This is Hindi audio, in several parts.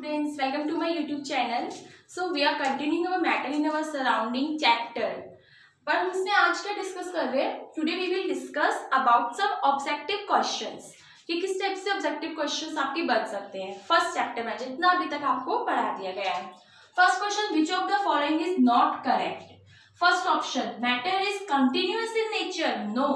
Friends, welcome to my YouTube channel. So we are continuing our matter in our surrounding chapter. पर हम इसमें आज क्या डिस्कस कर रहे हैं? Today we will discuss about some objective questions. कि किस टाइप से ऑब्जेक्टिव क्वेश्चंस आपके बन सकते हैं फर्स्ट चैप्टर में, जितना अभी तक आपको पढ़ा दिया गया है. First question, which of the following is not correct? First option, matter is continuous in nature. No,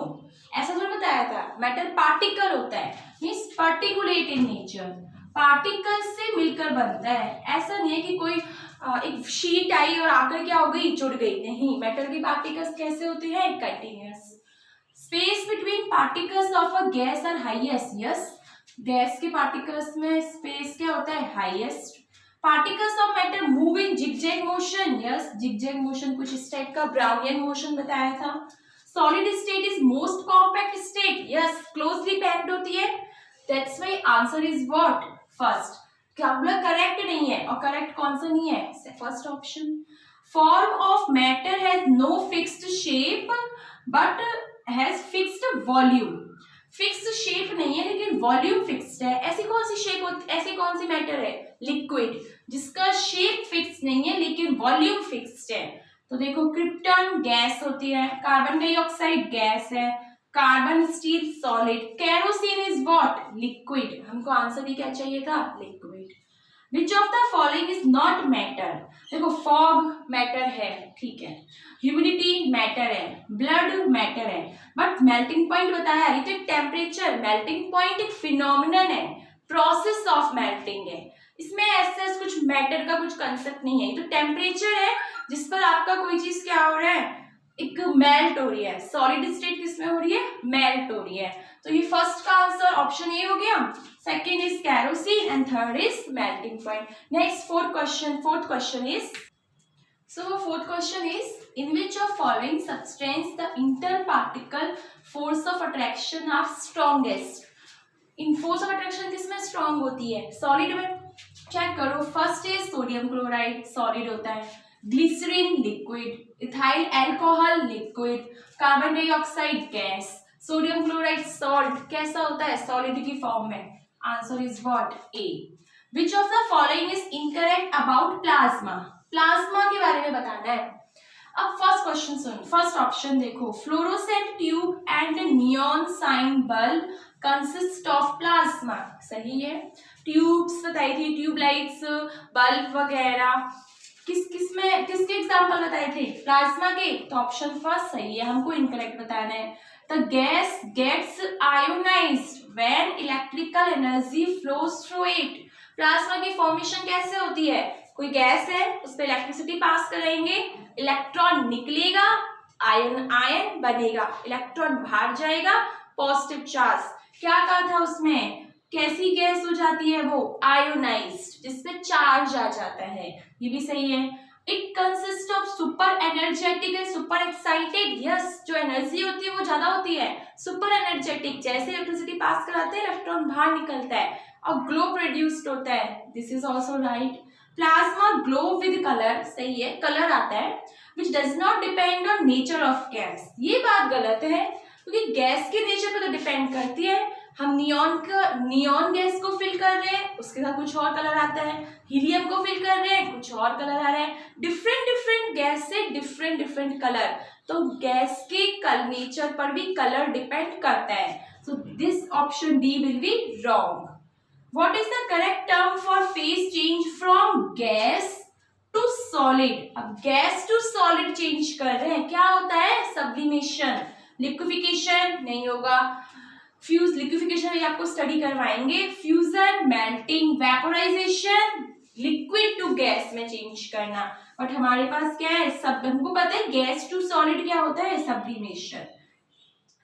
ऐसा थोड़ा बताया था. मैटर पार्टिकल होता है, means particulate in nature, particle से मिलकर बनता है. ऐसा नहीं है कि कोई एक शीट आई और आकर क्या हो गई, जुड़ गई. नहीं, मैटर के पार्टिकल्स कैसे होते हैं? Continuous. Space between particles of a gas are highest. Yes, gas के पार्टिकल्स में स्पेस क्या होता है? Highest. Particles of matter move in zigzag motion. Yes, zigzag motion कुछ इस टाइप का ब्राउनियन मोशन बताया था. Solid state is most compact state. Yes, closely packed होती है. That's why answer is what? First. क्या बोला? करेक्ट नहीं है. और करेक्ट कौन सा नहीं है? First option. Form of matter has no fixed shape but has fixed volume. Fixed shape नहीं है लेकिन वॉल्यूम फिक्स्ड है. ऐसी कौन सी शेप होती, ऐसी कौन सी मैटर है? लिक्विड, जिसका शेप फिक्स नहीं है लेकिन वॉल्यूम फिक्स्ड है. तो देखो, क्रिप्टन गैस होती है, कार्बन डाइऑक्साइड गैस है, carbon steel solid, kerosene is what? Liquid. हमको आंसर भी क्या चाहिए था? Liquid. Which of the following is not matter? देखो, फॉग मैटर है, ठीक है, ह्यूमिडिटी मैटर है, ब्लड मैटर है, बट मेल्टिंग पॉइंट बताया है, ये तो टेम्परेचर. मेल्टिंग पॉइंट एक फिनोमिनन है, प्रोसेस ऑफ मेल्टिंग है. इसमें ऐसा कुछ मैटर का कुछ कंसेप्ट नहीं है. तो टेम्परेचर है जिस पर आपका कोई चीज क्या हो रहा है, एक मेल्ट हो रही है. सॉलिड स्टेट किसमें हो रही है? मेल्ट हो रही है. तो ये फर्स्ट का आंसर ऑप्शन ए हो गया. Second is kerosene and third is melting point. Next fourth question is, so fourth question is, in which of following substance the interparticle force of attraction are strongest? In force of attraction किसमें स्ट्रांग होती है? सॉलिड में. चेक करो. First is sodium chloride, solid होता है. Glycerine liquid, ethyl alcohol liquid, carbon dioxide gas, sodium chloride salt कैसा होता है? सॉलिड की फॉर्म में. Answer is what? A. Which of the following is incorrect about plasma? Plasma के बारे में बताना है. अब फर्स्ट क्वेश्चन सुन. फर्स्ट ऑप्शन देखो, fluorescent tube and neon sign bulb consist of plasma. सही है. ट्यूब्स बताई थी, ट्यूबलाइट्स, बल्ब वगैरह. किसके एग्जांपल बताए थे? प्लाज्मा के. तो ऑप्शन फर्स्ट सही है. हमको इनकरेक्ट बताना है. The gas gets ionised when electrical energy flows through it. Plasma की फॉर्मेशन कैसे होती है? कोई गैस है, उस पर इलेक्ट्रिसिटी पास करेंगे, इलेक्ट्रॉन निकलेगा, आयन बनेगा, इलेक्ट्रॉन बाहर जाएगा, पॉजिटिव चार्ज. क्या कहा था उसमें? कैसी गैस हो जाती है वो? आयोनाइज्ड, जिसमें चार्ज आ जाता है. ये भी सही है. It consist of super energetic and super excited. Yes, जो एनर्जी होती है वो ज्यादा होती है. सुपर एनर्जेटिक, जैसे इलेक्ट्रिसिटी पास कराते हैं इलेक्ट्रॉन बाहर निकलता है, और ग्लो प्रोड्यूस्ड होता है. This is also right. Plasma glow with colour. सही है, कलर आता है. Which does not depend on nature of gas. ये बात गलत है, क्योंकि गैस के नेचर पर तो डिपेंड करती है. हम नियॉन गैस को फिल कर रहे हैं, उसके साथ कुछ और कलर आता है. हीलियम को फिल कर रहे हैं, कुछ और कलर आ रहा है. डिफरेंट गैस से डिफरेंट कलर. तो गैस के नेचर पर भी कलर डिपेंड करता है. So this option D will be wrong. What is the correct term for phase change from gas to solid? अब गैस टू सॉलिड चेंज कर रहे हैं, क्या होता है? सब्लिमेशन. लिक्विफिकेशन नहीं होगा. लिक्विफिकेशन में आपको स्टडी करवाएंगे. Fusion, melting, vaporisation, liquid to gas में चेंज करना. बट हमारे पास क्या है? सब हमको पता है गैस टू सॉलिड क्या होता है? सब्लिमेशन.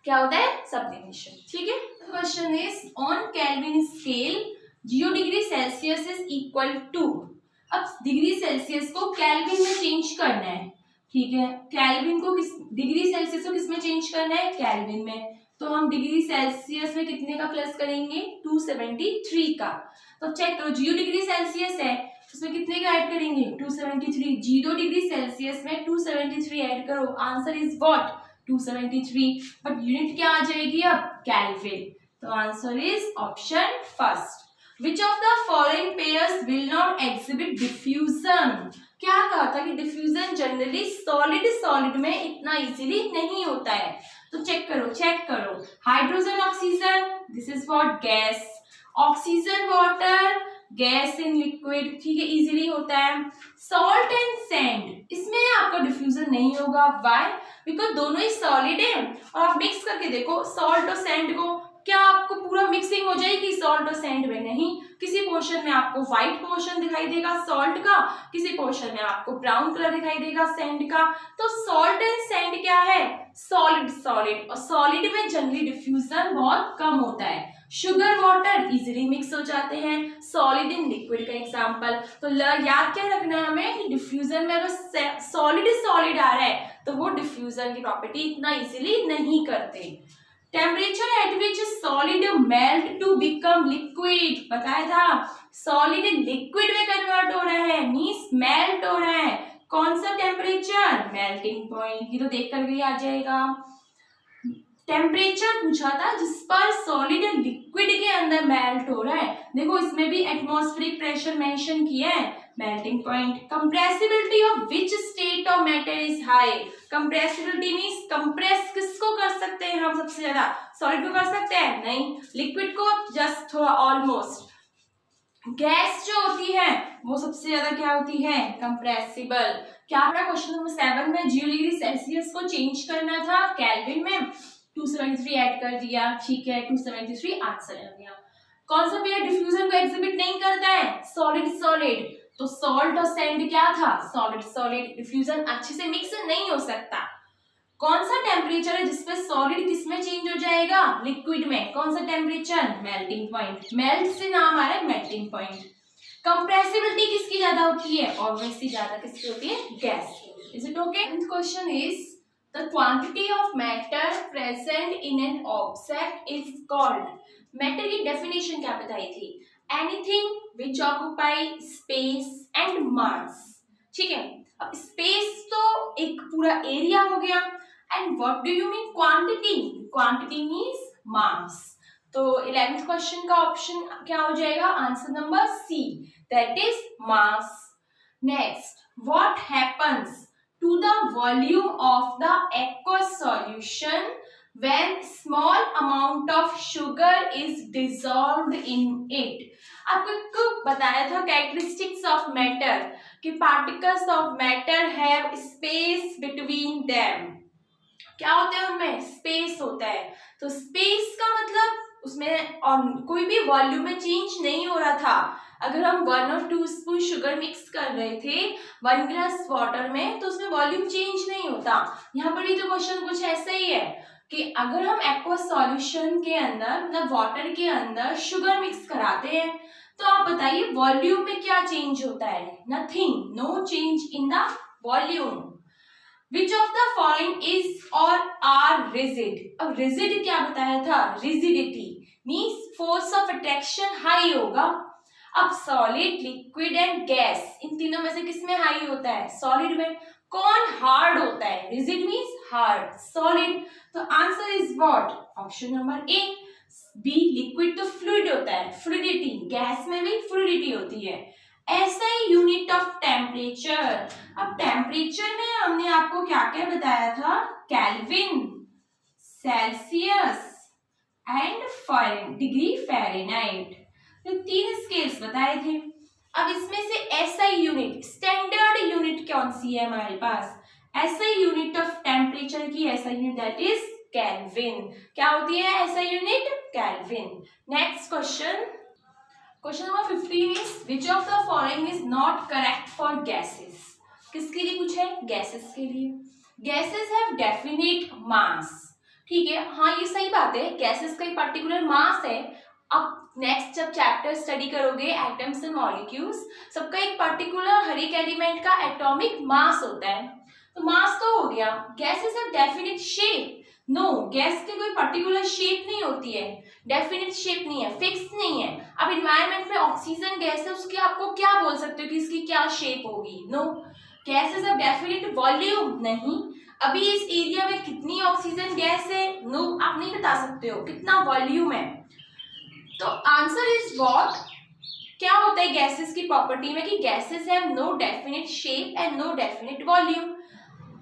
क्या होता है? सब्लिमेशन. ठीक है. Question is, on Kelvin scale 0 degree Celsius is equal to. अब डिग्री सेल्सियस को केल्विन में चेंज करना है. ठीक है, केल्विन को डिग्री सेल्सियस को किस में चेंज करना है? केल्विन में. तो हम डिग्री सेल्सियस में कितने का प्लस करेंगे? 273 का. तो चेक करो, 0 डिग्री सेल्सियस है, उसमें कितने का ऐड करेंगे? 273. 0 डिग्री सेल्सियस में 273 ऐड करो. Answer is what? 273. But unit क्या आ जाएगी अब? केल्विन. तो answer is option first. Which of the following pairs will not exhibit diffusion. क्या कहा था कि डिफ्यूजन जनरली सॉलिड में इतना इजीली नहीं होता है। तो चेक करो hydrogen oxygen, this is what gas, oxygen water, gas in liquid, ठीक है, इजीली होता है। सॉल्ट एंड सैंड, इसमें आपका डिफ्यूजन नहीं होगा। व्हाई? बिकॉज दोनों ही सॉलिड है और आप मिक्स करके देखो सॉल्ट और सैंड को, क्या आपको पूरा मिक्सिंग हो जाएगी सॉल्ट और सैंड में? नहीं, किसी पोर्शन में आपको व्हाइट पोर्शन दिखाई देगा सॉल्ट का, किसी पोर्शन में आपको ब्राउन कलर दिखाई देगा सैंड का। तो सॉल्ट एंड सैंड क्या है? सॉलिड, और सॉलिड में जनरली डिफ्यूजन बहुत कम होता है। शुगर वाटर इजीली मिक्स हो जाते हैं, सॉलिड इन लिक्विड का एग्जांपल। तो याद क्या रखना है हमें कि डिफ्यूजन में अगर सॉलिड आ रहा है तो वो डिफ्यूजन की प्रॉपर्टी इतना इजीली नहीं करते। Temperature at which solid melt to become liquid, बताया था सॉलिड लिक्विड में कन्वर्ट हो रहा है, मींस मेल्ट हो रहा है। कौन सा टेम्परेचर? मेल्टिंग पॉइंट, ये तो देख कर भी आ जाएगा। टेम्परेचर पूछा था जिस पर सॉलिड लिक्विड के अंदर मेल्ट हो रहा है, देखो इसमें भी एटमॉस्फेरिक प्रेशर मेंशन किया है, melting point. Compressibility of which state of matter is high, compressibility means compress किसको कर सकते हैं हम सबसे ज्यादा? सॉलिड को कर सकते हैं? नहीं, लिक्विड को जस्ट थोड़ा, ऑलमोस्ट। गैस जो होती है वो सबसे ज्यादा क्या होती है? कंप्रेसिबल। क्या आपका क्वेश्चन नंबर 7 में 0 डिग्री सेल्सियस को चेंज करना था केल्विन में, 273 ऐड कर दिया, ठीक है, 273 आंसर आ गया। कौन सा पेयर डिफ्यूजन को एग्जिबिट नहीं करता है? सॉलिड, तो सॉल्ट और सैंड क्या था? सॉलिड, डिफ्यूजन अच्छे से मिक्स नहीं हो सकता। कौन सा टेम्परेचर है जिसपे सॉलिड किसमें चेंज हो जाएगा? लिक्विड में। कौन सा टेम्परेचर? मेल्टिंग पॉइंट, मेल्ट से नाम आ रहा है मेल्टिंग पॉइंट। कंप्रेसिबिलिटी किसकी ज्यादा होती है? ऑब्वियसली ज्यादा किसकी होती है? गैस की। Is it okay? Question is the quantity of matter present in an object is called, matter की definition क्या बताई थी? anything which occupy space and mass, ठीक है। अब space तो एक पूरा एरिया हो गया, and what do you mean quantity means mass। तो 11th क्वेश्चन का ऑप्शन क्या हो जाएगा? Answer number C, that is mass। next, what happens to the volume of the aqueous solution when small amount of sugar is dissolved in it। आपको बताया था characteristics of matter कि particles of matter have space between them। क्या होता है उनमें? स्पेस होता है। तो स्पेस का मतलब उसमें और कोई भी वॉल्यूम में चेंज नहीं हो रहा था। अगर हम 1 और 2 स्पून शुगर मिक्स कर रहे थे 1 ग्लास वाटर में, तो उसमें वॉल्यूम चेंज नहीं होता। यहाँ पर भी तो क्वेश्चन कुछ ऐसा ही है कि अगर हम एक्वस सॉल्यूशन के अंदर, मतलब वाटर के अंदर शुगर मिक्स कराते हैं, तो आप बताइए वॉल्यूम में क्या चेंज होता है? Nothing, no change in the volume. Which of the following is or are rigid? अब rigid क्या बताया था? rigidity means force of attraction high होगा। अब solid, liquid and gas, इन तीनों में से किसमें हाई होता है? solid में। कौन hard होता है? rigid means hard, solid। तो answer is what? Option number A. B, liquid तो फ्लूइड होता है, फ्लूइडिटी, गैस में भी फ्लूइडिटी होती है। SI unit of temperature. अब टेम्परेचर में हमने आपको क्या क्या बताया था? Kelvin, Celsius and degree Fahrenheit, तो 3 स्केल्स बताए थे। अब इसमें से SI यूनिट, स्टैंडर्ड यूनिट कौन सी है हमारे पास? SI यूनिट ऑफ टेम्परेचर की SI unit that is kelvin. क्या होती है SI unit? Kelvin. Next question, question number 15 is which of the following is not correct for gases. किसके लिए पूछे? गैसेस के लिए। गैसेस हैव डेफिनेट मास, ठीक है, हाँ ये सही बात है, गैसेस का एक पर्टिकुलर मास है। अब नेक्स्ट जब चैप्टर स्टडी करोगे एटम्स एंड मॉलिक्यूल्स, सबका एक पर्टिकुलर हर एक एलिमेंट का एटॉमिक मास होता है। तो मास तो हो गया। Gases have definite shape, no, gas की कोई पर्टिकुलर शेप नहीं होती है, डेफिनेट शेप नहीं है, फिक्स नहीं है। अब इन्वायरमेंट में ऑक्सीजन गैस है, उसकी आपको क्या बोल सकते हो कि इसकी क्या शेप होगी? No. Gases have definite volume, नहीं। अभी इस एरिया में कितनी ऑक्सीजन गैस है? नो, आप नहीं बता सकते हो कितना वॉल्यूम है। तो आंसर इज व्हाट? क्या होता है गैसेस की प्रॉपर्टी में कि gases have no definite shape and no definite volume,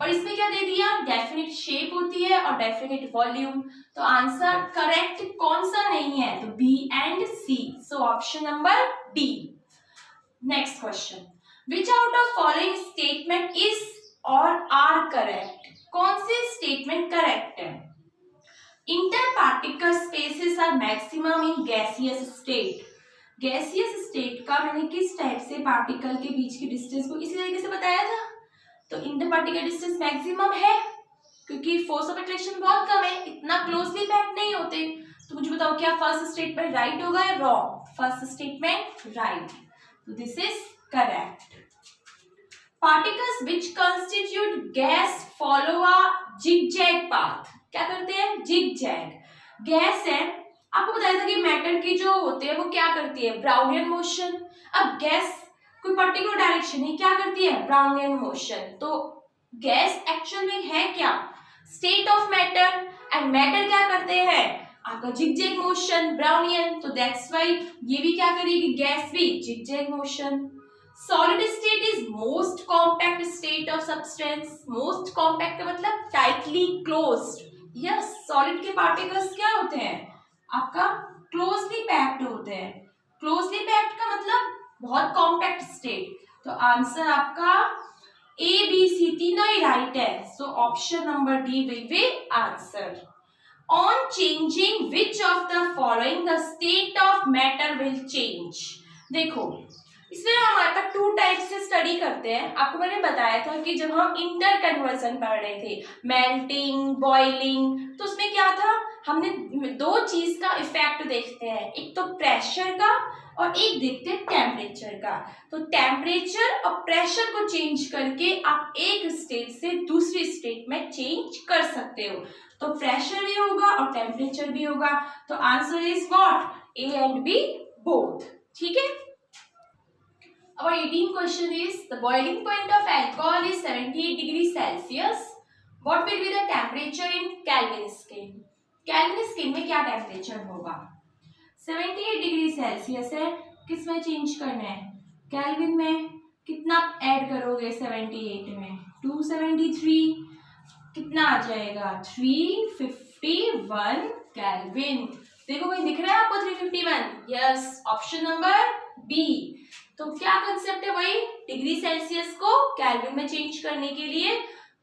और इसमें क्या दे दिया, डेफिनेट शेप होती है और डेफिनेट वॉल्यूम। तो आंसर करेक्ट कौन सा नहीं है, तो B and C, so option number D. Next question, which out of following statement is और आर करेक्ट, कौन से स्टेटमेंट करेक्ट है। Inter particle spaces are maximum in gaseous state, gaseous state का मैंने किस टाइप से पार्टिकल के बीच की डिस्टेंस को इसी तरीके से बताया था, तो इंटर पार्टिकल डिस्टेंस मैक्सिमम है क्योंकि फोर्स ऑफ अट्रैक्शन बहुत कम है, इतना क्लोजली पैक्ड नहीं होते। तो मुझे बताओ क्या फर्स्ट स्टेटमेंट राइट होगा या रॉन्ग, फर्स्ट स्टेटमेंट राइट, तो this is correct. Particles which constitute gas follow a zigzag path, क्या करते हैं, जिगजैग। गैस है, आपको बताया था कि मैटर की जो होते हैं वो क्या करती है, ब्राउनियन मोशन। अब गैस कोई पर्टिकुलर डायरेक्शन है, क्या करती है, ब्राउनियन मोशन। तो गैस एक्चुअल में है क्या, state of matter, and matter क्या करते हैं, आपका जिगजैग मोशन, ब्राउनियन। तो दैट्स व्हाई ये भी क्या करेगी, गैस भी zigzag motion. Solid state is most compact state of substance, most compact मतलब टाइटली क्लोज्ड। यस, सॉलिड के पार्टिकल्स क्या होते हैं, आपका क्लोजली पैक्ड होते हैं। क्लोजली पैक्ड का मतलब बहुत कॉम्पैक्ट स्टेट। तो आंसर आपका ए बी सी तीनों ही राइट है, सो option number D will be answer. On changing which of the following the state of matter will change. देखो इसमें हमारे पास टू टाइप से स्टडी करते हैं। आपको मैंने बताया था कि जब हम इंटर कन्वर्जन पढ़ रहे थे, मेल्टिंग, बॉइलिंग, तो उसमें क्या था, हमने दो चीज का इफेक्ट देखते हैं, एक तो प्रेशर का और एक देखते हैं टेम्परेचर का। तो टेम्परेचर और प्रेशर को चेंज करके आप एक स्टेट से दूसरी स्टेट में चेंज कर सकते हो। तो प्रेशर भी होगा और टेम्परेचर भी होगा। तो answer is what, A and B both. ठीक है। Our 18th question is, the boiling point of alcohol is 78 degrees Celsius. What will be the temperature in Kelvin scale? Kelvin scale में क्या टेम्परेचर होगा, 78 डिग्री सेल्सियस है, किस में चेंज करना है, केल्विन में। कितना ऐड करोगे 78 में, 273, कितना आ जाएगा 351 केल्विन। देखो भाई दिख रहा है आपको 351, यस, ऑप्शन नंबर बी। तो क्या कंसेप्ट है भाई, डिग्री सेल्सियस को केल्विन में चेंज करने के लिए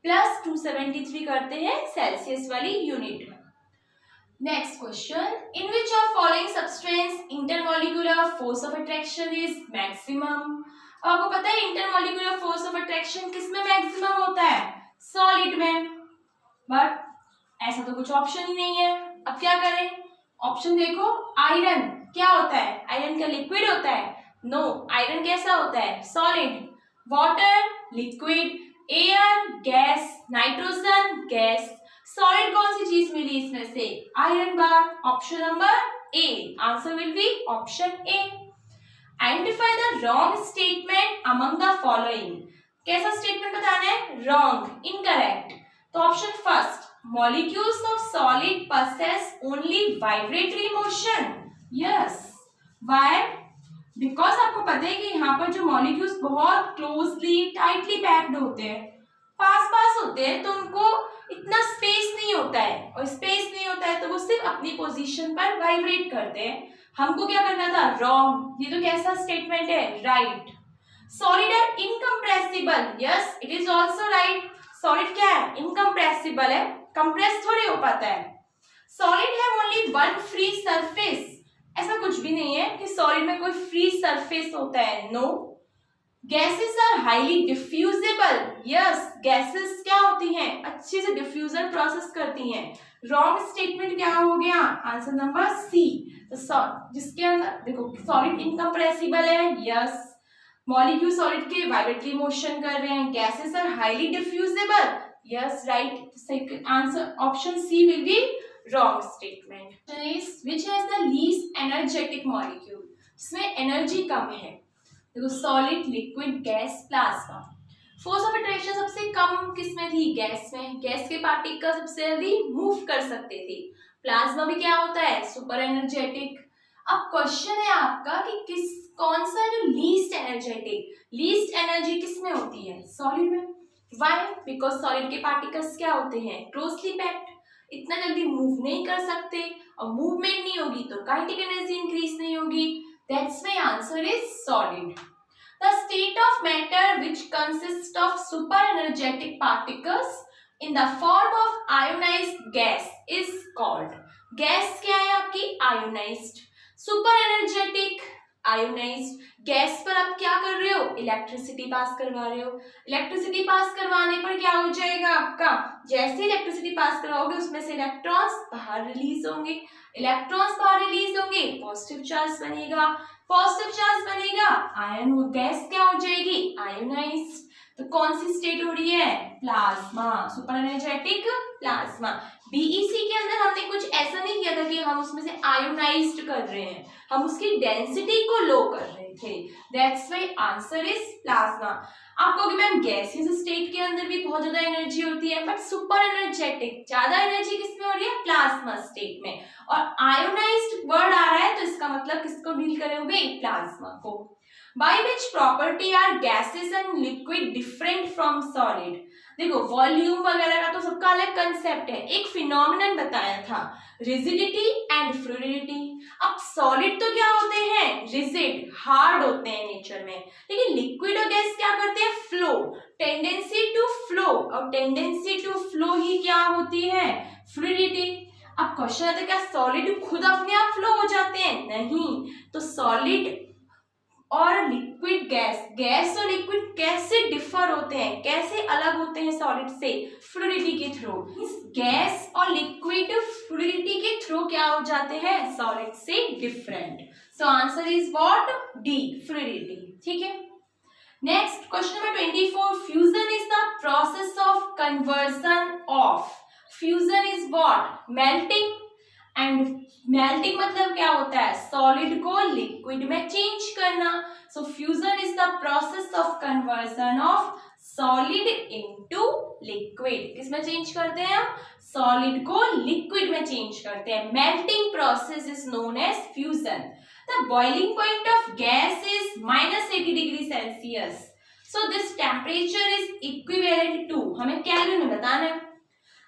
प्लस 273 करते हैं सेल्सियस वाली यूनिट में। Next question, in which of following substance intermolecular force of attraction is maximum. आपको पता है इंटरमॉलिक्यूलर फोर्स ऑफ अट्रैक्शन किस में मैक्सिमम होता है, सॉलिड में, बट ऐसा तो कुछ ऑप्शन ही नहीं है। अब क्या करें, ऑप्शन देखो, आयरन क्या होता है, आयरन का लिक्विड होता है, नो, आयरन कैसा होता है, solid. Water liquid, air gas, nitrogen gas. Solid कौन सी चीज मिली इसमें से, iron bar, option number A, answer will be option A. Identify the wrong statement among the following. कैसा स्टेटमेंट बताना है, रॉन्ग, इनकरेक्ट। तो option first, molecules of solid possess only vibratory motion. Yes. Why? Because आपको पता है कि यहाँ पर जो मॉलिक्यूल्स बहुत क्लोजली टाइटली पैक्ड होते हैं, पास पास होते हैं, तो उनको इतना स्पेस नहीं होता है, और स्पेस नहीं होता है तो वो सिर्फ अपनी पोजीशन पर वाइब्रेट करते हैं। हमको क्या करना था, रॉन्ग। ये तो कैसा स्टेटमेंट है, right. Solid are incompressible, yes it is also right. Solid क्या है, इनकम्प्रेसिबल है, कंप्रेस थोड़ी हो पाता है। सॉलिड है ओनली वन फ्री सरफेस, ऐसा कुछ भी नहीं है कि सॉलिड में कोई फ्री सरफेस होता है, no. Gases are highly diffusible, yes gases क्या होती हैं, अच्छे से डिफ्यूजन प्रोसेस करती हैं। रॉन्ग स्टेटमेंट क्या हो गया, आंसर नंबर सी। तो जिसके अंदर देखो सॉलिड इनकम्प्रेसिबल है, यस, मॉलिक्यूल सॉलिड के वाइब्रेटरी मोशन कर रहे हैं, gases are highly diffusible, yes right. Second answer option C will be wrong statement is which has the least energetic molecule, इसमें एनर्जी कम है। देखो solid, liquid, gas, plasma. Force of attraction सबसे कम किसमें थी, गैस में। गैस के पार्टिकल सबसे जल्दी मूव कर सकते थे। प्लाज्मा भी क्या होता है, सुपर एनर्जेटिक। अब क्वेश्चन है आपका कि कौन सा जो लीस्ट एनर्जी किस में होती है, सॉलिड में। व्हाई? बिकॉज सॉलिड के पार्टिकल्स क्या होते हैं, क्लोजली पैक्ड, इतना जल्दी मूव नहीं कर सकते, और मूवमेंट नहीं होगी तो काइनेटिक एनर्जी इंक्रीज नहीं होगी। That's why answer is solid. The state of matter which consist of super energetic particles in the form of ionized gas is called, gas क्या है आपकी, ionised. Super energetic, ionised gas पर आप क्या कर रहे हो, इलेक्ट्रिसिटी पास करवा रहे हो। इलेक्ट्रिसिटी पास करवाने पर क्या हो जाएगा आपका, जैसे इलेक्ट्रिसिटी पास करवाओगे उसमें से इलेक्ट्रॉन्स बाहर रिलीज होंगे, इलेक्ट्रॉन्स बाहर रिलीज होंगे, पॉजिटिव चार्ज बनेगा, पॉजिटिव चार्ज बनेगा, आयन गैस क्या हो जाएगी, आयोनाइज्ड। तो कौन सी स्टेट हो रही है, plasma, super energetic plasma. BEC के अंदर हमने कुछ ऐसा नहीं किया था कि हम उसमें से आयोनाइज्ड कर रहे हैं, हम उसकी डेंसिटी को लो कर रहे थे। That's why answer is plasma. आप कहोगे मैम गैसियस स्टेट के अंदर भी बहुत ज्यादा एनर्जी होती है, बट सुपर एनर्जेटिक ज्यादा एनर्जी किसमें हो रही है, प्लाज्मा स्टेट में। और आयोनाइज्ड वर्ड आ रहा है तो इसका मतलब किसको डील करोगे, प्लाज्मा को। By which property are gases and liquid different from solid? देखो वॉल्यूम वगैरह का तो सबका अलग कंसेप्ट है, एक फिनोमिनन बताया था, रिजिडिटी एंड फ्लूइडिटी। अब सॉलिड तो क्या होते हैं, रिजिड, हार्ड होते हैं नेचर में, लेकिन लिक्विड और गैस क्या करते हैं, फ्लो, टेंडेंसी टू फ्लो, और टेंडेंसी टू फ्लो ही क्या होती है, फ्लूइडिटी। अब क्वेश्चन आता है क्या सॉलिड खुद अपने आप फ्लो हो जाते हैं, नहीं, तो सॉलिड और लिक्विड गैस और लिक्विड कैसे डिफर होते हैं, कैसे अलग होते हैं सॉलिड से, फ्लूइडिटी के थ्रू। गैस और लिक्विड फ्लूइडिटी के थ्रू क्या हो जाते हैं, सॉलिड से different. So answer is what, D, fluidity. ठीक है, next question number 24, fusion is the process of conversion of, fusion is what, melting, and melting मतलब क्या होता है, सॉलिड को लिक्विड में चेंज करना। So fusion is the process of conversion of solid into liquid. किसमें चेंज करते हैं हम, सॉलिड को लिक्विड में चेंज करते हैं। Melting process is known as fusion. The boiling point of gas is -80 degree Celsius. So this temperature is equivalent to, हमें कैलोरी में बताना है,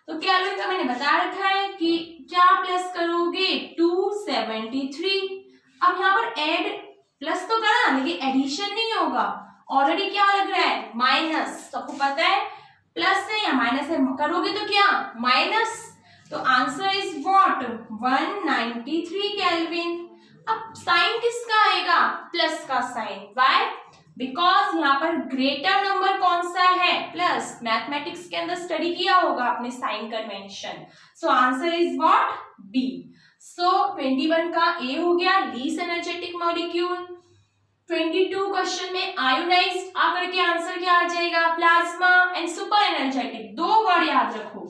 तो कैलोरी का मैंने बता रखा है कि क्या प्लस करोगे, 273। अब यहाँ पर ऐड प्लस तो करा लेकिन एडिशन नहीं होगा, ऑलरेडी क्या लग रहा है, माइनस, तो आपको पता है प्लस है या माइनस है, करोगे तो क्या माइनस, तो आंसर इज व्हाट, 193 केल्विन। अब साइन किसका आएगा, प्लस का साइन, व्हाई, बिकॉज यहाँ पर ग्रेटर नंबर कौन सा है, प्लस। मैथमेटिक्स के अंदर स्टडी किया होगा आपने sign convention. So answer is what, B. So 21 का ए हो गया, लीस्ट एनर्जेटिक मॉलिक्यूल। 22 क्वेश्चन में आयोनाइज्ड आकर के आंसर क्या आ जाएगा, प्लाज्मा एंड सुपर एनर्जेटिक। दो वर्ड याद रखो,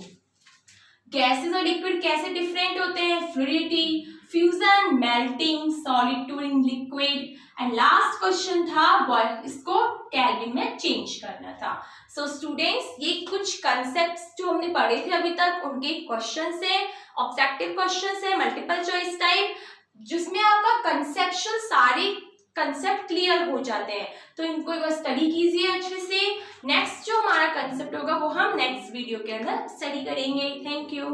गैसेस और लिक्विड कैसे डिफरेंट होते हैं, फ्लूइडिटी, फ्यूजन, मेल्टिंग, सॉलिड टू इन लिक्विड, एंड लास्ट क्वेश्चन था इसको केल्विन में चेंज करना था। सो स्टूडेंट्स, ये कुछ कंसेप्ट्स जो हमने पढ़े थे अभी तक, उनके क्वेश्चन है, ऑब्जेक्टिव क्वेश्चन है, मल्टीपल चॉइस टाइप, जिसमें आपका कंसेप्चुअल सारे कंसेप्ट क्लियर हो जाते हैं। तो इनको एक बार स्टडी कीजिए अच्छे से। नेक्स्ट जो हमारा कंसेप्ट होगा वो हम नेक्स्ट वीडियो के अंदर स्टडी करेंगे। Thank you.